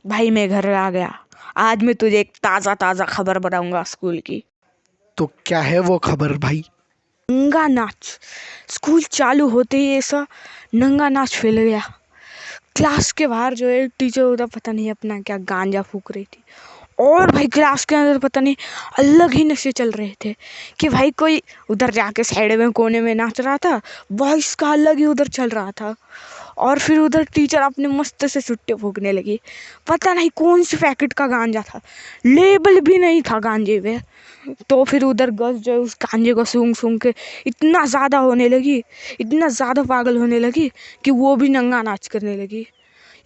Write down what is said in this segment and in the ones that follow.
भाई मैं घर आ गया। आज मैं तुझे एक ताज़ा खबर बताऊंगा स्कूल की। तो क्या है वो खबर भाई? नंगा नाच। स्कूल चालू होते ही ऐसा नंगा नाच फैल गया। क्लास के बाहर जो है टीचर उधर पता नहीं अपना क्या गांजा फूक रही थी, और भाई क्लास के अंदर पता नहीं अलग ही नशे चल रहे थे कि भाई कोई उधर जाके साइड में कोने में नाच रहा था, बॉयज का अलग ही उधर चल रहा था। और फिर उधर टीचर अपने मस्त से सुट्टे फूकने लगी। पता नहीं कौन सी पैकेट का गांजा था, लेबल भी नहीं था गांजे पे। तो फिर उधर गर्ल्स जो है उस गांजे को सूंघ सूंघ के इतना ज़्यादा होने लगी, इतना ज़्यादा पागल होने लगी कि वो भी नंगा नाच करने लगी।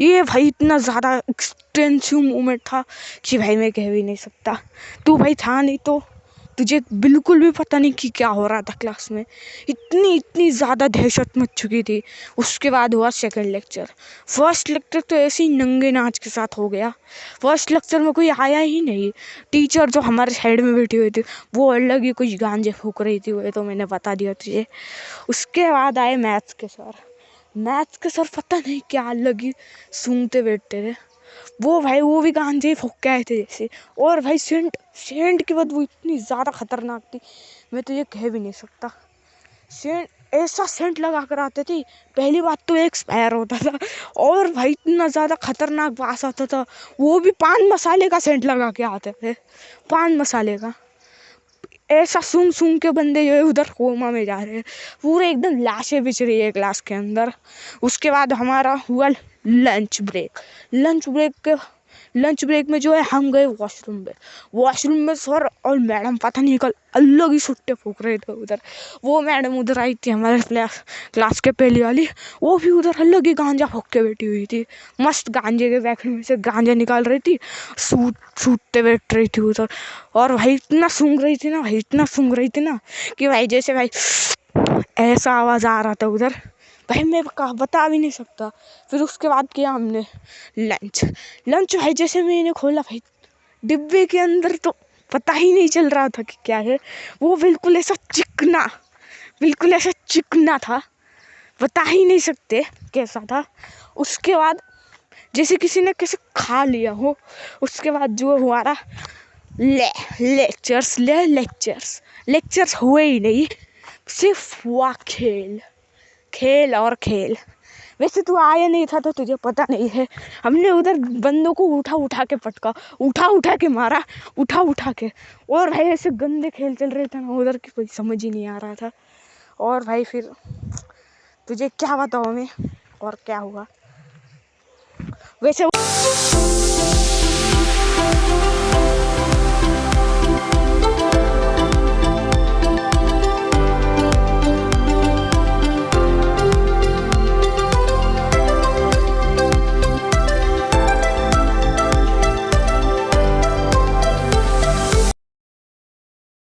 ये भाई इतना ज़्यादा एक्सटेंसिव मोमेंट था कि भाई मैं कह भी नहीं सकता। तू भाई था नहीं तो तुझे बिल्कुल भी पता नहीं कि क्या हो रहा था क्लास में। इतनी ज़्यादा दहशत मच चुकी थी। उसके बाद हुआ सेकंड लेक्चर। फर्स्ट लेक्चर तो ऐसे ही नंगे नाच के साथ हो गया। फर्स्ट लेक्चर में कोई आया ही नहीं। टीचर जो हमारे साइड में बैठी हुई थी वो अलग ही कुछ गांजे फूक रही थी, वो तो मैंने बता दिया तुझे। उसके बाद आए मैथ्स के सर। मैथ्स के सर पता नहीं क्या अलग ही सूंघते बैठते थे। वो भाई वो भी गांजे ही फूक के आए थे जैसे। और भाई सेंट सेंट की बदबू इतनी ज़्यादा खतरनाक थी, मैं तो ये कह भी नहीं सकता। सेंट ऐसा सेंट लगा कर आते थे, पहली बात तो एक्सपायर होता था, और भाई इतना ज़्यादा खतरनाक वास आता था। वो भी पान मसाले का सेंट लगा के आते थे, पान मसाले का। ऐसा सूंघ सूंघ के बंदे जो है उधर कोमा में जा रहे हैं, पूरे एकदम लाशें बिछ रही है क्लास के अंदर। उसके बाद हमारा हुआ लंच ब्रेक। लंच ब्रेक में जो है हम गए वॉशरूम में सर और मैडम पता नहीं कल अलग ही सुट्टे फूक रहे थे उधर। वो मैडम उधर आई थी हमारे क्लास के पहली वाली, वो भी उधर अलग ही गांजा फूक के बैठी हुई थी। मस्त गांजे के पैकेट में से गांजा निकाल रही थी, सूटते बैठ रही थी उधर। और भाई इतना सूंघ रही थी ना कि भाई जैसे भाई ऐसा आवाज़ आ रहा था उधर। भाई मैं बता भी नहीं सकता। फिर उसके बाद किया हमने लंच भाई जैसे मैंने खोला भाई डिब्बे के अंदर तो पता ही नहीं चल रहा था कि क्या है। वो बिल्कुल ऐसा चिकना था, बता ही नहीं सकते कैसा था। उसके बाद जैसे किसी ने कैसे खा लिया हो। उसके बाद जो हमारा लेक्चर्स हुए ही नहीं, सिर्फ हुआ खेल और खेल। वैसे तू आया नहीं था तो तुझे पता नहीं है, हमने उधर बंदों को उठा के पटका, उठा के मारा, उठा के। और भाई ऐसे गंदे खेल चल रहे थे ना उधर की कोई समझ ही नहीं आ रहा था। और भाई फिर तुझे क्या बताऊँ मैं और क्या हुआ। वैसे